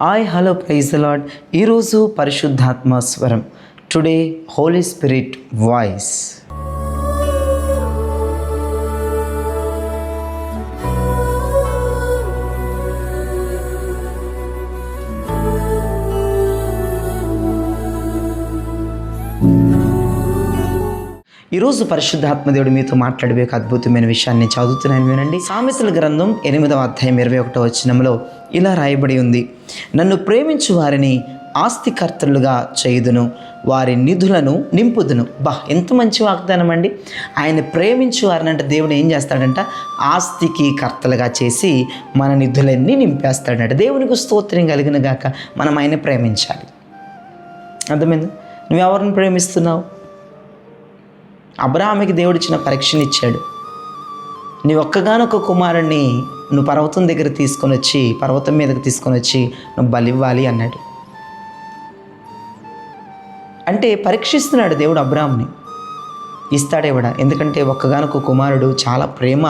Hi hello praise the Lord. ఈరోజు పరిశుద్ధాత్మ స్వరం. Today holy spirit voice. ఈరోజు పరిశుద్ధాత్మ దేవుడు మీతో మాట్లాడే ఒక అద్భుతమైన విషయాన్ని చదువుతున్నాను వినండి. సామెతల గ్రంథం 8వ అధ్యాయం 21వ వచనంలో ఇలా రాయబడి ఉంది, నన్ను ప్రేమించు వారిని ఆస్తికర్తలుగా చేయుదును, వారి నిధులను నింపుదును. ఎంత మంచి వాగ్దానం అండి. ఆయన ప్రేమించు వారిని అంటే దేవుడు ఏం చేస్తాడంట, ఆస్తికి కర్తలుగా చేసి మన నిధులన్నీ నింపేస్తాడంట. దేవునికి స్తోత్రం కలిగిన గాక. మనం ఆయన ప్రేమించాలి. అర్థమైంది? నువ్వు ఎవరిని ప్రేమిస్తున్నావు? అబ్రాహాముకి దేవుడు ఇచ్చిన పరీక్షను ఇచ్చాడు. నీ ఒక్కగానొక్క కుమారుణ్ణి నువ్వు పర్వతం దగ్గర తీసుకొని వచ్చి, పర్వతం మీదకి తీసుకొని వచ్చి నువ్వు బలివ్వాలి అన్నాడు. అంటే పరీక్షిస్తున్నాడు దేవుడు అబ్రాహాముని. ఇస్తాడేవాడా? ఎందుకంటే ఒక్కగానొక్క కుమారుడు, చాలా ప్రేమ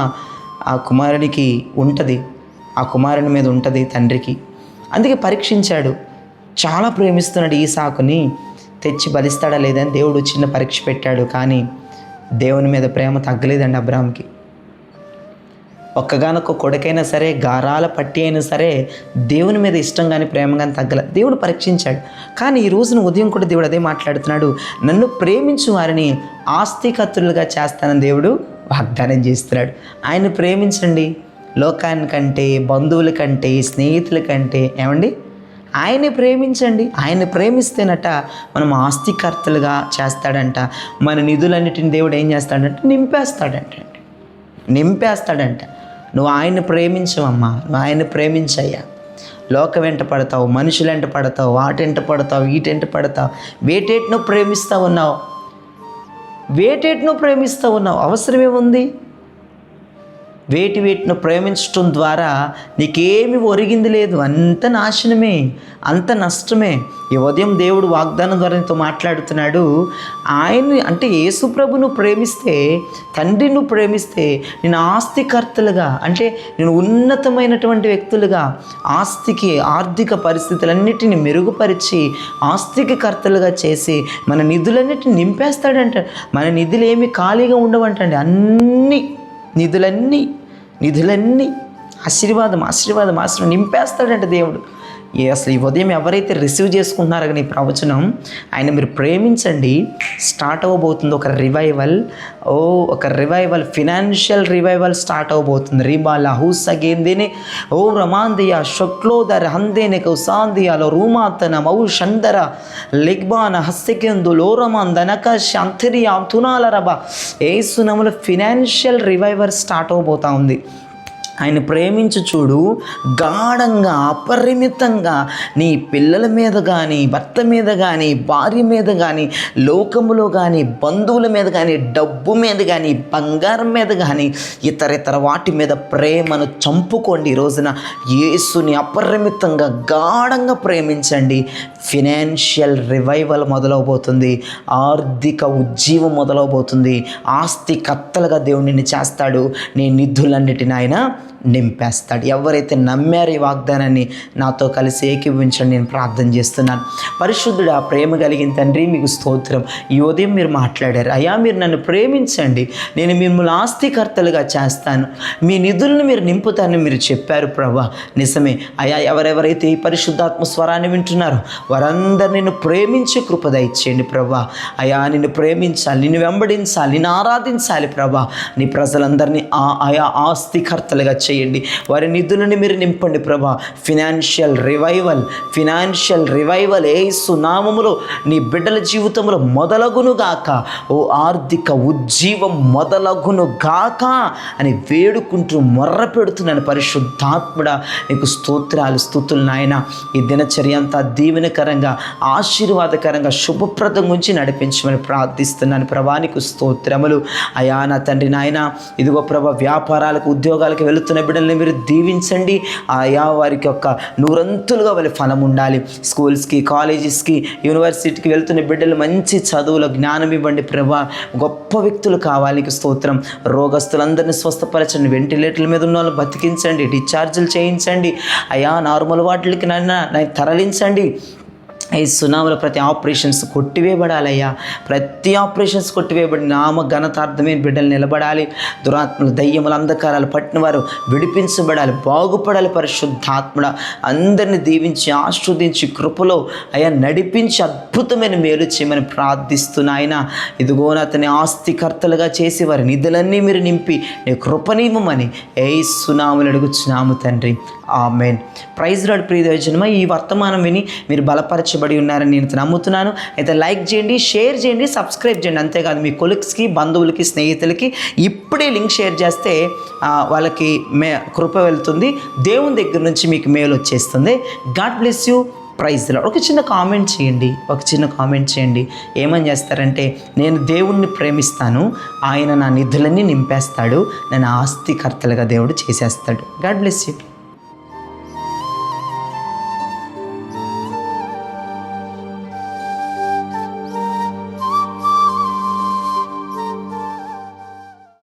ఆ కుమారునికి ఉంటుంది, ఆ కుమారుని మీద ఉంటుంది తండ్రికి. అందుకే పరీక్షించాడు. చాలా ప్రేమిస్తున్నాడు ఈసాకుని. తెచ్చి బలిస్తాడా లేదని దేవుడు చిన్న పరీక్ష పెట్టాడు. కానీ దేవుని మీద ప్రేమ తగ్గలేదండి అబ్రాహాంకి. ఒక్కగానొక్క కొడుకైనా సరే, గారాల పట్టి అయినా సరే దేవుని మీద ఇష్టం కానీ ప్రేమ కానీ తగ్గల. దేవుడు పరీక్షించాడు. కానీ ఈ రోజున ఉదయం కూడా దేవుడు అదే మాట్లాడుతున్నాడు, నన్ను ప్రేమించు వారిని ఆస్తికర్తలుగా చేస్తానని దేవుడు వాగ్దానం చేస్తున్నాడు. ఆయన ప్రేమించండి. లోకానికంటే, బంధువుల కంటే, స్నేహితుల కంటే ఏమండి, ఆయన్ని ప్రేమించండి. ఆయన్ని ప్రేమిస్తేనట మనం ఆస్తికర్తలుగా చేస్తాడంట. మన నిధులన్నిటిని దేవుడు ఏం చేస్తాడంటే నింపేస్తాడంట. నువ్వు ఆయన్ని ప్రేమించవమ్మా, నువ్వు ఆయన్ని ప్రేమించయ్యా. లోకం వెంట పడతావు, మనుషుల వెంట పడతావు, వాటెంట పడతావు, వీటెంట పడతావు, వేటేటినో ప్రేమిస్తూ ఉన్నావు. అవసరమేముంది? వేటిను ప్రేమించటం ద్వారా నీకేమి ఒరిగింది లేదు. అంత నాశనమే, అంత నష్టమే. ఈ ఉదయం దేవుడు వాగ్దానం ద్వారా నీతో మాట్లాడుతున్నాడు. ఆయన్ని అంటే యేసు ప్రభును ప్రేమిస్తే, తండ్రిని ప్రేమిస్తే నేను ఆస్తికర్తలుగా, అంటే నేను ఉన్నతమైనటువంటి వ్యక్తులుగా, ఆస్తికి ఆర్థిక పరిస్థితులన్నిటిని మెరుగుపరిచి ఆస్తికి కర్తలుగా చేసి మన నిధులన్నిటిని నింపేస్తాడంట. మన నిధులు ఏమి ఖాళీగా ఉండవంటండి. అన్ని నిధులన్నీ ఆశీర్వాదం నింపేస్తాడంట దేవుడు. అసలు ఈ ఉదయం ఎవరైతే రిసీవ్ చేసుకుంటున్నారో కానీ ఈ ప్రవచనం, ఆయన మీరు ప్రేమించండి. స్టార్ట్ అవ్వబోతుంది ఒక రివైవల్, ఫినాన్షియల్ రివైవల్ స్టార్ట్ అవ్వబోతుంది. రీబాల హూసగేందేనే ఓ రమాందియా షొక్లోదర హందేనే కౌసాందియాలో రూమాతన మౌ షందర లిగ్బాన హస్తికెందు లోరమాన్ దనక శాంతిరియా తునాలరబ. ఏసునముల ఫినాన్షియల్ రివైవల్ స్టార్ట్ అవ్వబోతా ఉంది. ఆయన ప్రేమించి చూడు, గాఢంగా అపరిమితంగా నీ పిల్లల మీద కానీ, భర్త మీద కానీ, భార్య మీద కానీ, లోకములో కానీ, బంధువుల మీద కానీ, డబ్బు మీద కానీ, బంగారం మీద కానీ, ఇతర వాటి మీద ప్రేమను చంపుకోండి. ఈ రోజున యేసుని అపరిమితంగా గాఢంగా ప్రేమించండి. ఫినాన్షియల్ రివైవల్ మొదలవబోతుంది. ఆర్థిక ఉజ్జీవం మొదలవబోతుంది. ఆస్తి కత్తలుగా దేవుడు నిన్ను చేస్తాడు. నీ నిధులన్నిటిని ఆయన నింపేస్తాడు. ఎవరైతే నమ్మారు ఈ వాగ్దానాన్ని నాతో కలిసి ఏకీభవించండి. నేను ప్రార్థన చేస్తున్నాను. పరిశుద్ధుడా, ప్రేమ కలిగిన తండ్రి, మీకు స్తోత్రం. ఈ ఉదయం మీరు మాట్లాడారు, అయ్యా మీరు నన్ను ప్రేమించండి, నేను మిమ్మల్ని ఆస్తికర్తలుగా చేస్తాను, మీ నిధులను మీరు నింపుతానని మీరు చెప్పారు ప్రభా. నిజమే అయ్యా. ఎవరెవరైతే ఈ పరిశుద్ధాత్మ స్వరాన్ని వింటున్నారో వారందరూ నిన్ను ప్రేమించే కృప దయచేయండి ప్రభా. అయ్యా నిన్ను ప్రేమించాలి, నిన్ను వెంబడించాలి, నిన్ను ఆరాధించాలి ప్రభా. నీ ప్రజలందరినీ ఆయా ఆస్తికర్తలుగా చేయండి. వారి నిధులను మీరు నింపండి ప్రభా. ఫినాన్షియల్ రివైవల్ యేసు నామములో నీ బిడ్డల జీవితంలో మొదలగును గాక. ఓ ఆర్థిక ఉజ్జీవం మొదలగును గాక అని వేడుకుంటూ మొర్ర పెడుతున్నాను. పరిశుద్ధాత్ముడా నీకు స్తుతులు నాయన. ఈ దినచర్య అంతా దీవెనకరంగా, ఆశీర్వాదకరంగా, శుభప్రదం గురించి నడిపించమని ప్రార్థిస్తున్నాను ప్రభా. నీకు స్తోత్రములు అయా నా తండ్రి. నాయన ఇదిగో ప్రభా, వ్యాపారాలకు, ఉద్యోగాలకు వెళుతున్న వెళ్తున్న బిడ్డల్ని మీరు దీవించండి. ఆయా వారికి యొక్క నూరంతులుగా వాళ్ళ ఫలం ఉండాలి. స్కూల్స్కి, కాలేజెస్కి, యూనివర్సిటీకి వెళ్తున్న బిడ్డలు మంచి చదువులో జ్ఞానం ఇవ్వండి ప్రభా. గొప్ప వ్యక్తులు కావాలి. స్తోత్రం. రోగస్తులందరినీ స్వస్థపరచండి. వెంటిలేటర్ల మీద ఉన్న వాళ్ళు బతికించండి. డిశ్చార్జీలు చేయించండి. అయా నార్మల్ వాటికి నన్ను తరలించండి. ఈ సునాములో ప్రతి ఆపరేషన్స్ కొట్టివేయబడాలయ్యా. ప్రతి ఆపరేషన్స్ కొట్టివేయబడి నామ ఘనతార్థమైన బిడ్డలు నిలబడాలి. దురాత్మలు, దయ్యములు, అంధకారాలు పట్టిన వారు విడిపించబడాలి, బాగుపడాలి. పరిశుద్ధాత్ముడ అందరినీ దీవించి ఆశీర్వదించి కృపలో అయ్యా నడిపించి అద్భుతమైన మేలు చేయమని ప్రార్థిస్తున్నాయన. ఇదిగో అతని ఆస్తికర్తలుగా చేసి వారి నిధులన్నీ మీరు నింపి నీ కృపనివ్వమని యేసునామములో అడుగుచున్నాము తండ్రి. ఆమేన్. Praise lord. ప్రియజనమా, ఈ వర్తమానం విని మీరు బలపరచబడి ఉన్నారని నేను నమ్ముతున్నాను. అయితే లైక్ చేయండి, షేర్ చేయండి, సబ్స్క్రైబ్ చేయండి. అంతేకాదు మీ కొలీగ్స్కి, బంధువులకి, స్నేహితులకి ఇప్పుడే లింక్ షేర్ చేస్తే వాళ్ళకి కృప వెళ్తుంది. దేవుని దగ్గర నుంచి మీకు మేలు వచ్చేస్తుంది. God bless you. Praise Lord. ఒక చిన్న కామెంట్ చేయండి. ఏమని చేస్తారంటే, నేను దేవుణ్ణి ప్రేమిస్తాను, ఆయన నా నిధులన్నీ నింపేస్తాడు, నన్ను ఆస్తికర్తలుగా దేవుడు చేసేస్తాడు. God bless you.